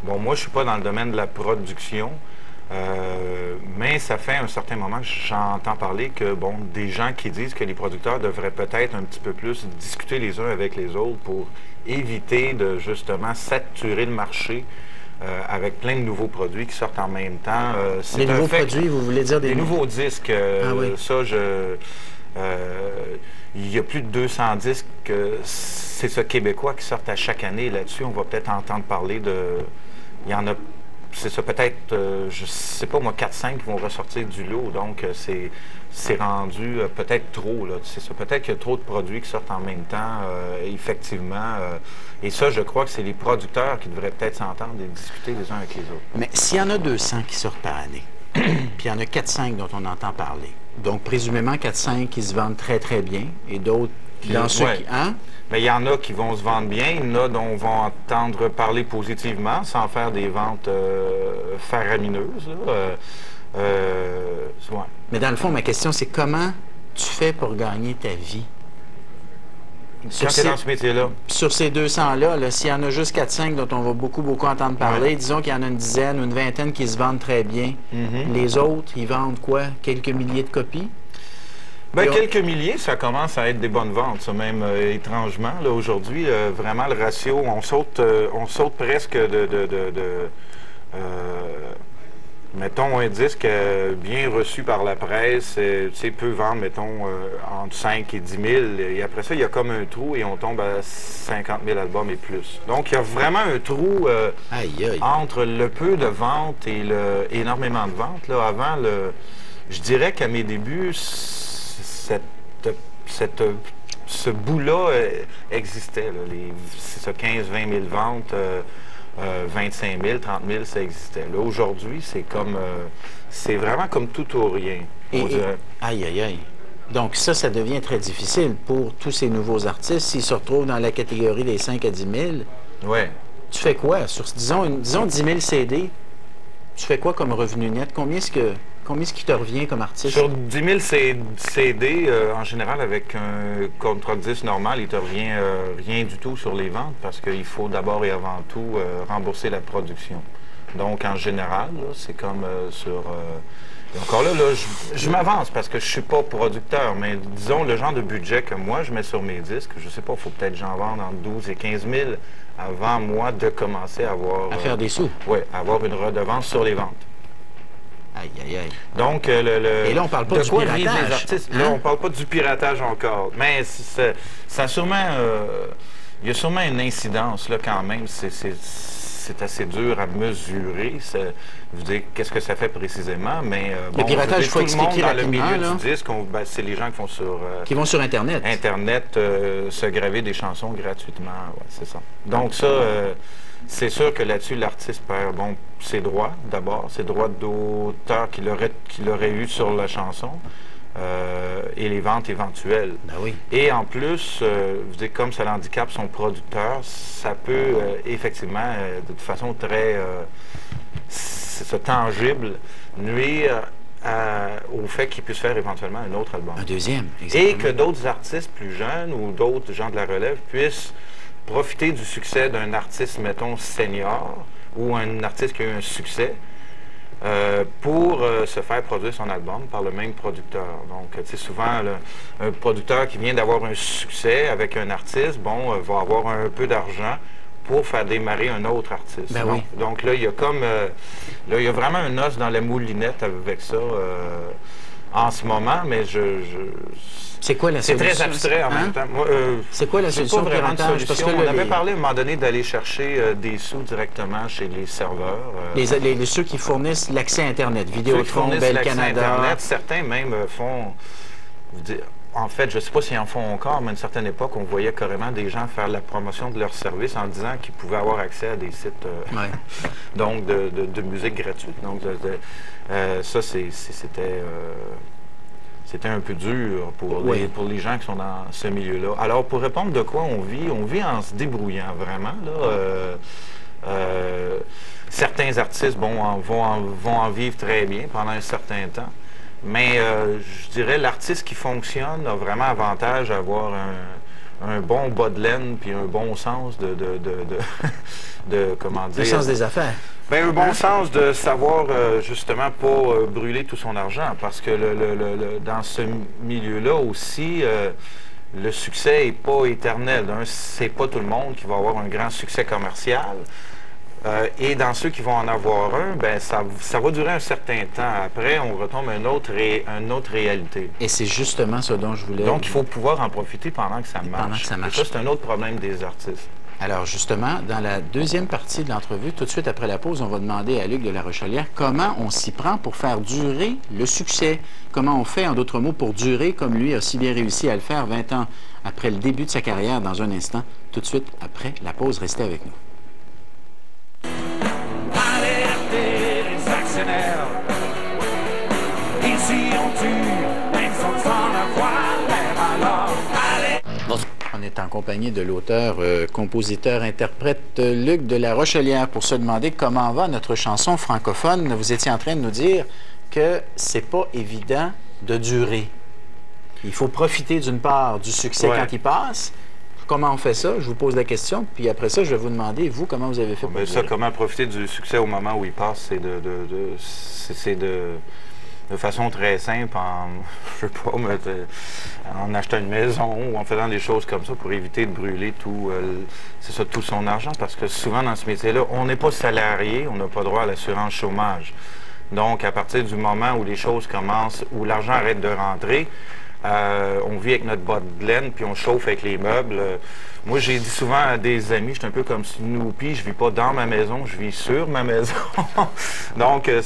bon, moi, je suis pas dans le domaine de la production, mais ça fait un certain moment que j'entends parler que, bon, des gens qui disent que les producteurs devraient peut-être un petit peu plus discuter les uns avec les autres pour éviter de, justement, saturer le marché avec plein de nouveaux produits qui sortent en même temps. Les nouveaux produits, vous voulez dire des nouveaux disques. Ah oui. Ça, il y a plus de 200 disques, c'est ça, québécois qui sortent à chaque année. Là-dessus, on va peut-être entendre parler de... Il y en a, c'est ça, peut-être, je sais pas moi, 4-5 qui vont ressortir du lot. Donc, c'est rendu peut-être trop, là. C'est ça, peut-être qu'il y a trop de produits qui sortent en même temps, effectivement. Et ça, je crois que c'est les producteurs qui devraient peut-être s'entendre et discuter les uns avec les autres. Mais s'il y en a 200 qui sortent par année, puis il y en a 4-5 dont on entend parler, donc présumément 4-5 qui se vendent très, très bien, et d'autres dans ceux qui... Hein? Mais il y en a qui vont se vendre bien, il y en a dont on va entendre parler positivement, sans faire des ventes faramineuses. Ouais. Mais dans le fond, ma question, c'est comment tu fais pour gagner ta vie? Quand tu es dans ce métier-là. Sur ces 200-là, s'il y en a juste 4-5 dont on va beaucoup entendre parler, disons qu'il y en a une dizaine ou une vingtaine qui se vendent très bien. Les autres, ils vendent quoi? Quelques milliers de copies? Bien, quelques milliers, ça commence à être des bonnes ventes, ça, même étrangement. Aujourd'hui, vraiment, le ratio, on saute presque mettons, un disque bien reçu par la presse, peut vendre, mettons, entre 5 et 10 000. Et après ça, il y a comme un trou et on tombe à 50 000 albums et plus. Donc, il y a vraiment un trou entre le peu de ventes et énormément de ventes. Là, avant, je dirais qu'à mes débuts, ce bout-là existait. C'est ça, 15-20 000 ventes. 25 000, 30 000, ça existait. Là, aujourd'hui, c'est vraiment comme tout ou rien. Aïe, aïe, aïe. Donc ça devient très difficile pour tous ces nouveaux artistes. S'ils se retrouvent dans la catégorie des 5 à 10 000, ouais. Tu fais quoi? Disons 10 000 CD, tu fais quoi comme revenu net? Combien est-ce qui te revient comme artiste? Sur 10 000 CD, en général, avec un contrat de disque normal, il ne te revient rien du tout sur les ventes parce qu'il faut d'abord et avant tout rembourser la production. Donc, en général, c'est comme sur... Et encore là, je m'avance parce que je ne suis pas producteur, mais disons, le genre de budget que moi, je mets sur mes disques, je ne sais pas, il faut peut-être que j'en vende entre 12 et 15 000 avant, moi, de commencer à avoir... À faire des sous. Oui, avoir une redevance sur les ventes. Aïe, aïe, aïe. Donc, et là, on ne parle pas du piratage. Les artistes. Là, on ne parle pas du piratage encore. Mais ça a sûrement... il y a sûrement une incidence, là, quand même. C'est assez dur à mesurer. Je veux dire, qu'est-ce que ça fait précisément, mais... le piratage, il faut expliquer dans le milieu là. du disque, c'est les gens qui vont sur... qui vont sur Internet. Internet, se graver des chansons gratuitement. Ouais, c'est ça. Donc, ça... c'est sûr que là-dessus, l'artiste perd ses droits, d'abord, ses droits d'auteur qu'il aurait eu sur la chanson et les ventes éventuelles. Ben oui. Et en plus, vous dites, comme ça l'handicape son producteur, ça peut effectivement, de façon très tangible, nuire au fait qu'il puisse faire éventuellement un autre album. Un deuxième, exactement. Et que d'autres artistes plus jeunes ou d'autres gens de la relève puissent profiter du succès d'un artiste, mettons, senior, ou un artiste qui a eu un succès, pour se faire produire son album par le même producteur. Donc, tu sais, souvent, un producteur qui vient d'avoir un succès avec un artiste, va avoir un peu d'argent pour faire démarrer un autre artiste. Ben oui. Donc là, il y a comme... là, il y a vraiment un os dans la moulinette avec ça en ce moment, mais c'est quoi la solution? C'est très abstrait en même temps. C'est quoi la solution? Pas vraiment de solution. Parce que on avait parlé à un moment donné d'aller chercher des sous directement chez les serveurs. Ceux qui fournissent l'accès Internet, Vidéotron, Bell Canada. Internet, certains même font... En fait, je ne sais pas s'ils en font encore, mais à une certaine époque, on voyait carrément des gens faire la promotion de leur service en disant qu'ils pouvaient avoir accès à des sites donc de musique gratuite. Donc, ça, c'était un peu dur pour les gens qui sont dans ce milieu-là. Alors, pour répondre de quoi on vit en se débrouillant vraiment. Là, certains artistes vont en vivre très bien pendant un certain temps. Mais je dirais l'artiste qui fonctionne a vraiment avantage à avoir un bon bas de laine, puis un bon sens comment dire... Le sens des affaires. Bien, un bon sens de savoir, justement, pas brûler tout son argent, parce que dans ce milieu-là aussi, le succès n'est pas éternel. C'est pas tout le monde qui va avoir un grand succès commercial. Et dans ceux qui vont en avoir un, ben ça va durer un certain temps. Après, on retombe à une autre réalité. Et c'est justement ce dont je voulais... Donc, il faut pouvoir en profiter pendant que ça marche. Pendant que ça marche. Et ça, c'est un autre problème des artistes. Alors, justement, dans la deuxième partie de l'entrevue, tout de suite après la pause, on va demander à Luc de La Rochelière comment on s'y prend pour faire durer le succès. Comment on fait, en d'autres mots, pour durer comme lui a si bien réussi à le faire 20 ans après le début de sa carrière, dans un instant, tout de suite après la pause. Restez avec nous. On est en compagnie de l'auteur, compositeur, interprète Luc de La Rochelière pour se demander comment va notre chanson francophone. Vous étiez en train de nous dire que c'est pas évident de durer. Il faut profiter d'une part du succès quand il passe. Comment on fait ça? Je vous pose la question, puis après ça, je vais vous demander, vous, comment vous avez fait pour durer? Comment profiter du succès au moment où il passe, c'est de façon très simple, je sais pas, en achetant une maison ou en faisant des choses comme ça pour éviter de brûler tout son argent. Parce que souvent, dans ce métier-là, on n'est pas salarié, on n'a pas droit à l'assurance chômage. Donc, à partir du moment où les choses commencent, où l'argent arrête de rentrer, on vit avec notre bas de laine, puis on chauffe avec les meubles. Moi, j'ai dit souvent à des amis, je suis un peu comme Snoopy, je vis pas dans ma maison, je vis sur ma maison. Donc, il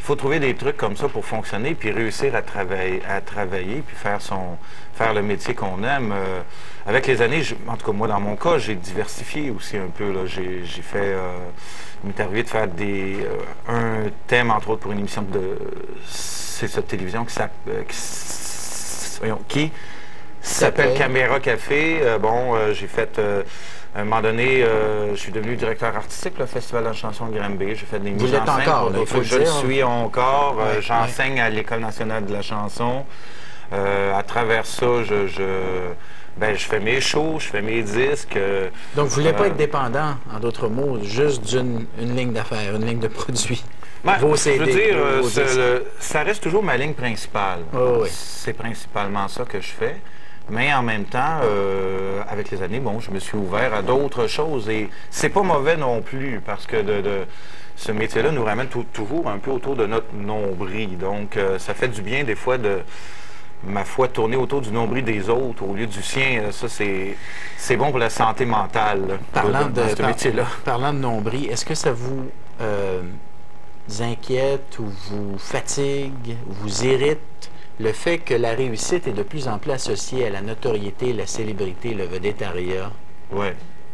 faut trouver des trucs comme ça pour fonctionner, puis réussir à travailler, puis faire le métier qu'on aime. Avec les années, en tout cas, moi, dans mon cas, j'ai diversifié aussi un peu. J'ai fait... il m'est arrivé de faire un thème, entre autres, pour une émission de télévision qui s'appelle Caméra Café. J'ai fait, à un moment donné, je suis devenu directeur artistique au Festival de la chanson de Granby. J'ai fait des mises en scène. Encore, Je le suis encore. J'enseigne à l'École nationale de la chanson. À travers ça, je fais mes shows, je fais mes disques. Donc, vous ne voulez pas être dépendant, en d'autres mots, juste d'une ligne d'affaires, une ligne de produits? Je veux dire, ça reste toujours ma ligne principale. Oui. C'est principalement ça que je fais. Mais en même temps, avec les années, je me suis ouvert à d'autres choses. Et c'est pas mauvais non plus, parce que ce métier-là nous ramène toujours un peu autour de notre nombril. Donc, ça fait du bien des fois ma foi, tourner autour du nombril des autres au lieu du sien. Ça, c'est bon pour la santé mentale dans ce métier-là. Parlant de nombril, est-ce que ça vous inquiète ou vous fatigue, ou vous irrite le fait que la réussite est de plus en plus associée à la notoriété, la célébrité, le vedettariat? Oui.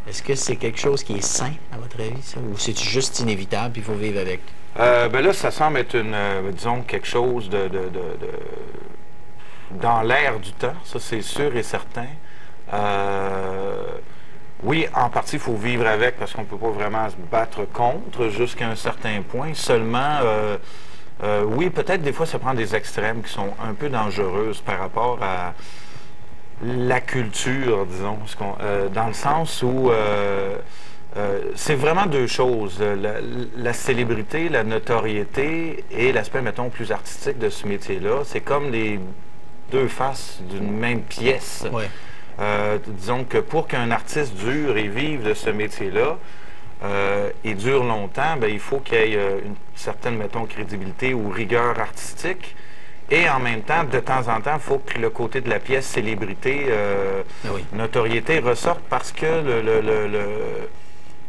Est-ce que c'est quelque chose qui est sain, à votre avis, ça? Ou c'est juste inévitable, puis il faut vivre avec? Là, ça semble être disons, quelque chose dans l'air du temps, ça c'est sûr et certain. Oui, en partie, il faut vivre avec parce qu'on ne peut pas vraiment se battre contre jusqu'à un certain point. Seulement, oui, peut-être des fois, ça prend des extrêmes qui sont un peu dangereuses par rapport à la culture, disons. Dans le sens où c'est vraiment deux choses. La célébrité, la notoriété et l'aspect, mettons, plus artistique de ce métier-là. C'est comme les deux faces d'une même pièce. Ouais. Disons que pour qu'un artiste dure et vive de ce métier-là, et dure longtemps, il faut qu'il y ait une certaine, mettons, crédibilité ou rigueur artistique. Et en même temps, de temps en temps, il faut que le côté de la pièce célébrité, notoriété ressorte parce que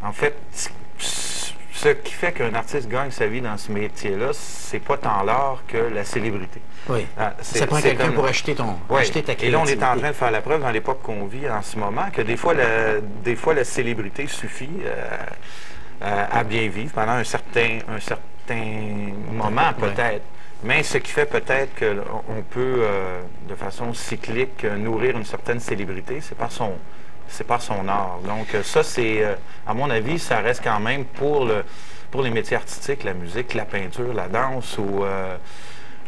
en fait, ce qui fait qu'un artiste gagne sa vie dans ce métier-là, c'est pas tant l'art que la célébrité. Oui. Ça prend quelqu'un pour acheter ta créativité. Et là, on est en train de faire la preuve dans l'époque qu'on vit en ce moment que des fois, la célébrité suffit à bien vivre pendant un certain moment, peut-être. Mais ce qui fait peut-être qu'on peut, de façon cyclique, nourrir une certaine célébrité, c'est par son art. Donc ça, c'est, à mon avis, ça reste quand même pour les métiers artistiques, la musique, la peinture, la danse ou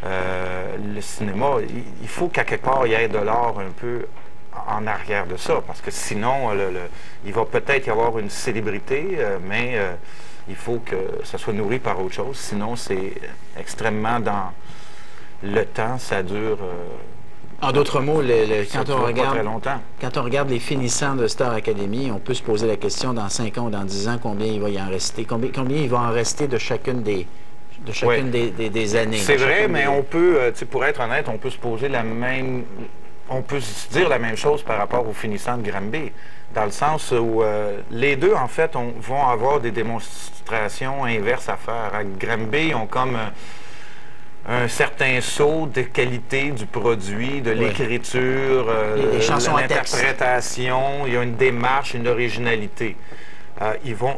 le cinéma. Il faut qu'à quelque part, il y ait de l'art un peu en arrière de ça, parce que sinon, il va peut-être y avoir une célébrité, mais il faut que ça soit nourri par autre chose. Sinon, c'est extrêmement dans le temps, ça dure... En d'autres mots, quand on regarde les finissants de Star Academy, on peut se poser la question dans 5 ans ou dans 10 ans, combien il va y en rester, combien il va en rester de chacune des années. C'est vrai, mais on peut, pour être honnête, on peut se poser on peut se dire la même chose par rapport aux finissants de Granby, dans le sens où les deux, en fait, vont avoir des démonstrations inverses à faire. À Granby, ils ont comme un certain saut de qualité du produit, de l'écriture, les chansons l'interprétation, il y a une démarche, une originalité.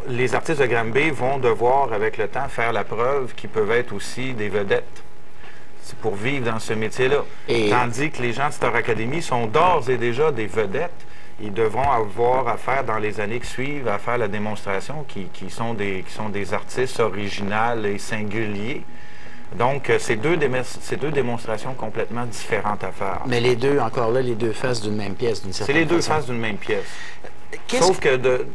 Les artistes de Granby vont devoir, avec le temps, faire la preuve qu'ils peuvent être aussi des vedettes pour vivre dans ce métier-là. Tandis que les gens de Star Academy sont d'ores et déjà des vedettes. Ils devront avoir affaire dans les années qui suivent à faire la démonstration qui sont des artistes originaux et singuliers. Donc, c'est deux démonstrations complètement différentes à faire. Mais les deux, encore là, les deux faces d'une même pièce, d'une certaine façon. C'est les deux faces d'une même pièce. Sauf que,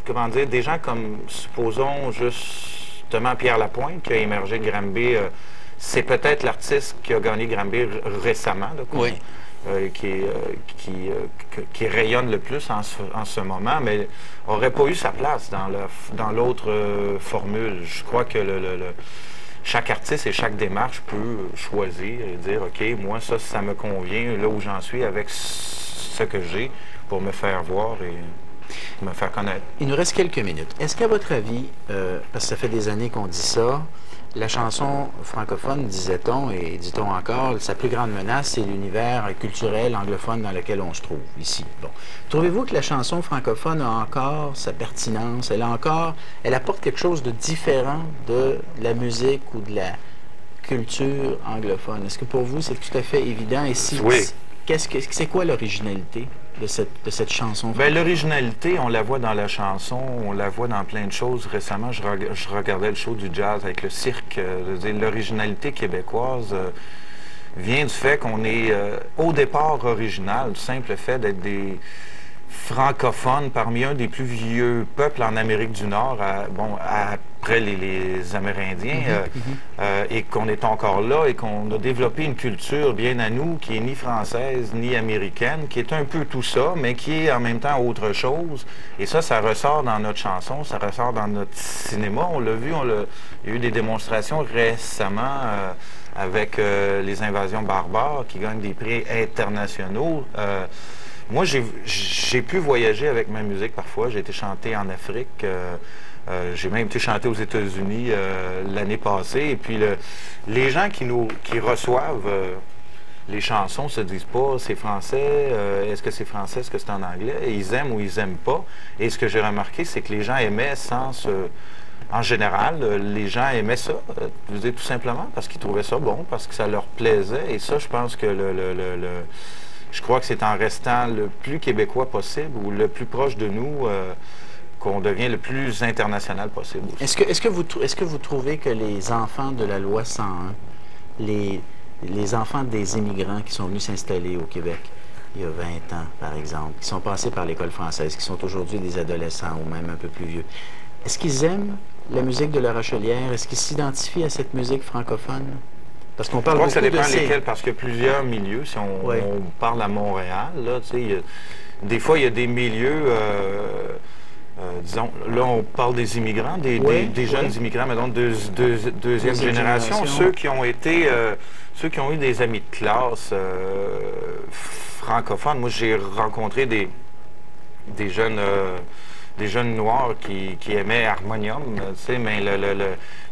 comment dire, des gens comme, supposons, justement, Pierre Lapointe, qui a émergé de Granby, c'est peut-être l'artiste qui a gagné Granby récemment, là, qui rayonne le plus en ce moment, mais n'aurait pas eu sa place dans l'autre formule. Je crois que chaque artiste et chaque démarche peut choisir et dire, OK, moi, ça me convient, là où j'en suis, avec ce que j'ai, pour me faire voir et me faire connaître. Il nous reste quelques minutes. Est-ce qu'à votre avis, parce que ça fait des années qu'on dit ça, la chanson francophone, disait-on, et dit-on encore, sa plus grande menace, c'est l'univers culturel anglophone dans lequel on se trouve, ici. Bon. Trouvez-vous que la chanson francophone a encore sa pertinence? Elle apporte quelque chose de différent de la musique ou de la culture anglophone? Est-ce que pour vous, c'est tout à fait évident? Et si, oui. C'est quoi l'originalité de cette chanson? Bien, l'originalité, on la voit dans la chanson, on la voit dans plein de choses. Récemment, je regardais le show du jazz avec le cirque. L'originalité québécoise vient du fait qu'on est au départ original, du simple fait d'être des francophones parmi un des plus vieux peuples en Amérique du Nord, après les Amérindiens, et qu'on est encore là et qu'on a développé une culture bien à nous qui est ni française ni américaine, qui est un peu tout ça, mais qui est en même temps autre chose. Et ça ressort dans notre chanson, ça ressort dans notre cinéma. On l'a vu, il y a eu des démonstrations récemment avec les Invasions barbares qui gagnent des prix internationaux. Moi, j'ai pu voyager avec ma musique parfois. J'ai été chanter en Afrique. J'ai même été chanter aux États-Unis l'année passée. Et puis, les gens qui reçoivent les chansons se disent pas c'est français, est-ce que c'est français, est-ce que c'est en anglais? Et ils aiment ou ils n'aiment pas. Et ce que j'ai remarqué, c'est que les gens aimaient en général, les gens aimaient ça, je veux dire, tout simplement parce qu'ils trouvaient ça bon, parce que ça leur plaisait. Et ça, je pense que je crois que c'est en restant le plus québécois possible ou le plus proche de nous qu'on devient le plus international possible aussi. Est-ce que vous trouvez que les enfants de la loi 101, les enfants des immigrants qui sont venus s'installer au Québec il y a 20 ans, par exemple, qui sont passés par l'école française, qui sont aujourd'hui des adolescents ou même un peu plus vieux, est-ce qu'ils aiment la musique de La Rochelière? Est-ce qu'ils s'identifient à cette musique francophone? Parce qu'on parle beaucoup de... Je crois que ça dépend lesquels, parce qu'il y a plusieurs milieux. Si on parle à Montréal, là, des fois, il y a des milieux, disons, là, on parle des immigrants, des jeunes immigrants, mais donc deuxième génération, ceux qui ont eu des amis de classe francophones. Moi, j'ai rencontré des jeunes noirs qui aimaient Harmonium,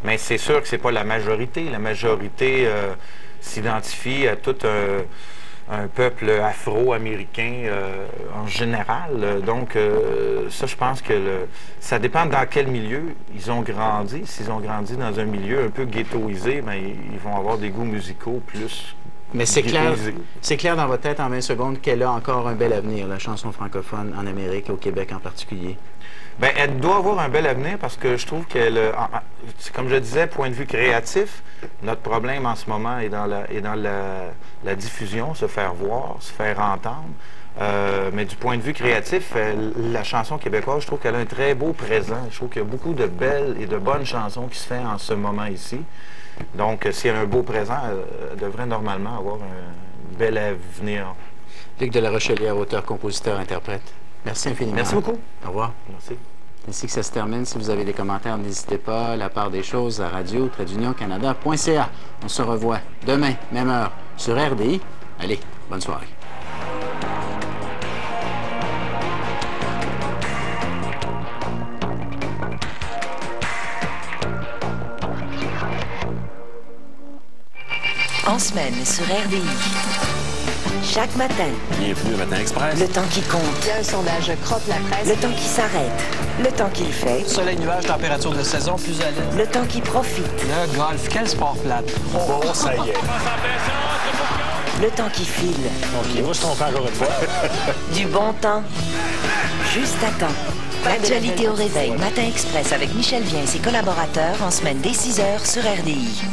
mais c'est sûr que c'est pas la majorité. La majorité s'identifie à tout un peuple afro-américain en général. Donc, ça, je pense que ça dépend dans quel milieu ils ont grandi. S'ils ont grandi dans un milieu un peu ghettoisé, bien, ils vont avoir des goûts musicaux plus... Mais c'est clair dans votre tête en 20 secondes qu'elle a encore un bel avenir, la chanson francophone en Amérique et au Québec en particulier. Bien, elle doit avoir un bel avenir parce que je trouve qu'elle, comme je disais, point de vue créatif, notre problème en ce moment est dans la diffusion, se faire voir, se faire entendre. Mais du point de vue créatif, la chanson québécoise, je trouve qu'elle a un très beau présent. Je trouve qu'il y a beaucoup de belles et de bonnes chansons qui se font en ce moment ici. Donc, si elle a un beau présent, elle devrait normalement avoir un bel avenir. Luc de la Rochelière, auteur, compositeur, interprète. Merci infiniment. Merci beaucoup. Au revoir. Merci. Ainsi que ça se termine. Si vous avez des commentaires, n'hésitez pas. La part des choses à radio-canada.ca. On se revoit demain, même heure, sur RDI. Allez, bonne soirée. En semaine sur RDI. Chaque matin. Bienvenue au Matin Express. Le temps qui compte. Il y a un sondage crotte la presse. Le temps qui s'arrête. Le temps qu'il fait. Soleil, nuage, température de saison, plus à l'aise. Le temps qui profite. Le golf, quel sport plate. Bon, ça y est. Le temps qui file. OK, moi, je t'en fais encore une fois. Du bon temps. Juste à temps. L'actualité au réveil. Matin Express avec Michel Viens et ses collaborateurs en semaine dès 6h sur RDI.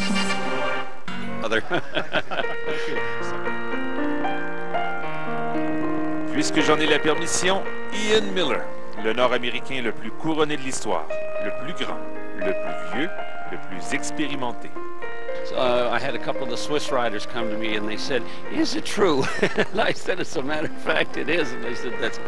Puisque j'en ai la permission, Ian Miller, le Nord-Américain le plus couronné de l'histoire, le plus grand, le plus vieux, le plus expérimenté. I had a couple of the Swiss riders come to me and they said, "Is it true?" And I said, "As a matter of fact, it is." And they said, "That's